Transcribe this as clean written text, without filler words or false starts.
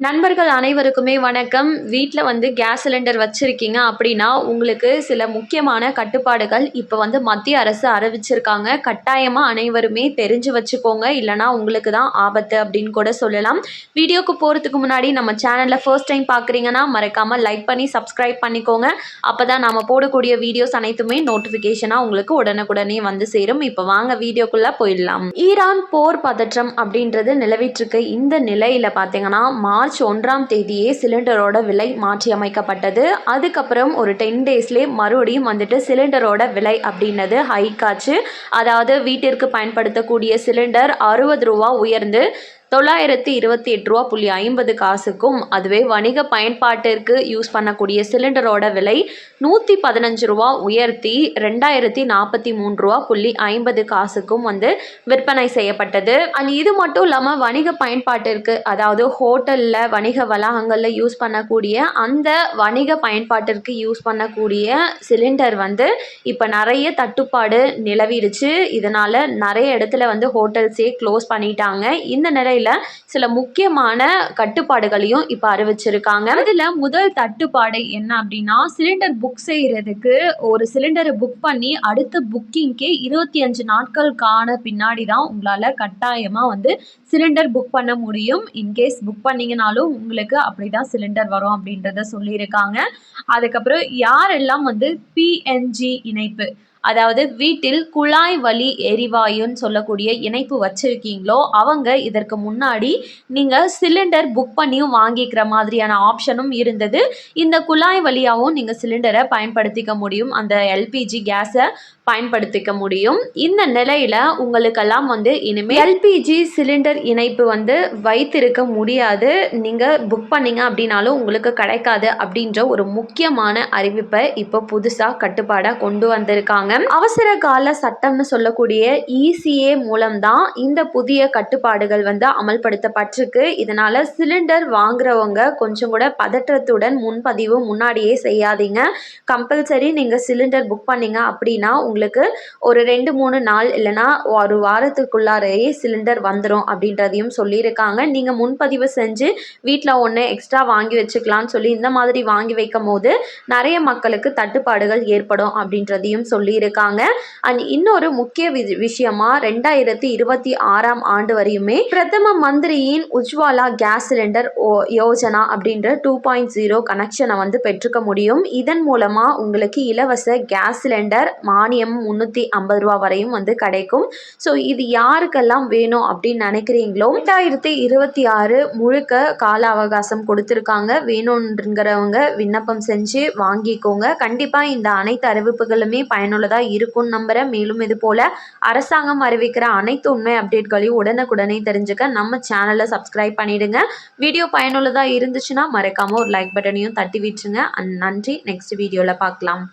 நண்பர்கள் அனைவருக்குமே வணக்கம். வீட்ல கேஸ் சிலிண்டர் வச்சிருக்கீங்க அப்படின்னா, உங்களுக்கு சில முக்கியமான கட்டுப்பாடுகள் இப்ப மத்திய அரசு அறிவிச்சிருக்காங்க. கட்டாயமா அனைவருமே தெரிஞ்சு வச்சுக்கோங்க. இல்லன்னா உங்களுக்கு தான் ஆபத்து அப்படின்னு கூட சொல்லலாம். வீடியோக்கு போறதுக்கு முன்னாடி நம்ம சேனல்ல ஃபர்ஸ்ட் டைம் பார்க்குறீங்கன்னா, மறக்காம லைக் பண்ணி சப்ஸ்கிரைப் பண்ணிக்கோங்க. அப்பதான் நாம போடக்கூடிய வீடியோஸ் அனைத்துமே நோட்டிஃபிகேஷனா உங்களுக்கு உடனுக்குடனே வந்து சேரும். இப்ப வாங்க வீடியோக்குள்ள போயிடலாம். ஈரான் போர் பதற்றம் அப்படின்றது நிலவிட்டிருக்க இந்த நிலையில பார்த்தீங்கன்னா, மார்ச் 1ஆம் தேதியே சிலிண்டரோட விலை மாற்றியமைக்கப்பட்டது. அதுக்கப்புறம் ஒரு 10 டேஸ்லேயே மறுபடியும் சிலிண்டரோட விலை அப்படின்னது ஹைக் ஆச்சு. அதாவது வீட்டிற்கு பயன்படுத்தக்கூடிய சிலிண்டர் ரூ. 60 உயர்ந்து ரூ. 928.50 அதுவே வணிக பயன்பாட்டிற்கு யூஸ் பண்ணக்கூடிய சிலிண்டரோட விலை ரூ. 115 உயர்த்தி ரூ. 2043.50 விற்பனை செய்யப்பட்டது. அண்ட் இது மட்டும் இல்லாமல் வணிக பயன்பாட்டிற்கு, அதாவது ஹோட்டலில் வணிக வளாகங்களில் யூஸ் பண்ணக்கூடிய அந்த வணிக பயன்பாட்டிற்கு யூஸ் பண்ணக்கூடிய சிலிண்டர் இப்போ நிறைய தட்டுப்பாடு நிலவிடுச்சு. இதனால் நிறைய இடத்துல ஹோட்டல்ஸே க்ளோஸ் பண்ணிட்டாங்க. இந்த நிலையில் சில முக்கியமான கட்டுப்பாடுகளையும் இப்போ அறிவிச்சிருக்காங்க. இதுல முதல் தட்டுப்பாடு என்ன அப்படின்னா, சிலிண்டர் புக் செய்யறதுக்கு ஒரு சிலிண்டரை புக் பண்ணி அடுத்த புக்கிங்க்கே 25 நாட்கள் காண பின்னாடி தான் உங்களால கட்டாயமா சிலிண்டர் புக் பண்ண முடியும். இன்கேஸ் புக் பண்ணீங்கனாலும் உங்களுக்கு அப்படிதான் சிலிண்டர் வரும் அப்படின்றத சொல்லியிருக்காங்க. அதுக்கப்புறம் யாரெல்லாம் பிஎன்ஜி இணைப்பு, அதாவது வீட்டில் குழாய் வழி எரிவாயுன்னு சொல்லக்கூடிய இணைப்பு வச்சிருக்கீங்களோ அவங்க இதற்கு முன்னாடி நீங்கள் சிலிண்டர் புக் பண்ணியும் வாங்கிக்கிற மாதிரியான ஆப்ஷனும் இருந்தது. இந்த குழாய் வழியாகவும் நீங்கள் சிலிண்டரை பயன்படுத்திக்க முடியும், அந்த எல்பிஜி கேஸை பயன்படுத்திக்க முடியும். இந்த நிலையில் உங்களுக்கெல்லாம் இனிமேல் எல்பிஜி சிலிண்டர் இணைப்பு வைத்திருக்க முடியாது. நீங்கள் புக் பண்ணீங்க அப்படின்னாலும் உங்களுக்கு கிடைக்காது அப்படின்ற ஒரு முக்கியமான அறிவிப்பை இப்போ புதுசாக கட்டுப்பாடாக கொண்டு வந்திருக்காங்க. அவசர கால சட்டம்னு சொல்லக்கூடிய இசிஏ மூலம்தான் இந்த புதிய கட்டுப்பாடுகள் அமல்படுத்தப்பட்டிருக்கு. இதனால சிலிண்டர் வாங்குறவங்க கொஞ்சம் கூட பதற்றத்துடன் முன்பதிவு முன்னாடியே செய்யாதீங்க. கம்பல்சரி நீங்க சிலிண்டர் புக் பண்ணீங்க அப்படின்னா உங்களுக்கு ஒரு 2-3 நாள் இல்லைன்னா ஒரு வாரத்துக்குள்ளாரையே சிலிண்டர் வந்துடும் அப்படின்றதையும் சொல்லியிருக்காங்க. நீங்க முன்பதிவு செஞ்சு வீட்டில் ஒன்று எக்ஸ்ட்ரா வாங்கி வச்சுக்கலாம்னு சொல்லி இந்த மாதிரி வாங்கி வைக்கும் போது நிறைய மக்களுக்கு தட்டுப்பாடுகள் ஏற்படும் அப்படின்றதையும் சொல்லியிருக்காங்க. அண்ட் இன்னொரு முக்கிய விஷயமா 2026ஆம் ஆண்டு வரையுமே பிரதம மந்திரியின் உஜ்வாலா கேஸ் சிலிண்டர் யோஜனா அப்படின்ற 2.0 கனெக்ஷனை பெற்றுக்க முடியும். இதன் மூலமா உங்களுக்கு இலவச கேஸ் சிலிண்டர் மானியம் ரூ. 350 வரையும் கிடைக்கும். ஸோ இது யாருக்கெல்லாம் வேணும் அப்படின்னு நினைக்கிறீங்களோ 2026 முழுக்க கால அவகாசம் கொடுத்துருக்காங்க. வேணுங்கிறவங்க விண்ணப்பம் செஞ்சு வாங்கிக்கோங்க. கண்டிப்பா இந்த அனைத்து அறிவிப்புகளுமே பயனுள்ளதாக இருக்கும்னு நம்புறேன். மேலும் இது போல அரசாங்கம் அறிவிக்கிற அனைத்து உண்மை அப்டேட்களையும் உடனுக்குடனே தெரிஞ்சுக்க நம்ம சேனலை சப்ஸ்கிரைப் பண்ணிடுங்க. வீடியோ பயனுள்ளதாக இருந்துச்சுன்னா மறக்காம ஒரு லைக் பட்டனையும் தட்டி விட்டுருங்க. நன்றி. நெக்ஸ்ட் வீடியோவில் பார்க்கலாம்.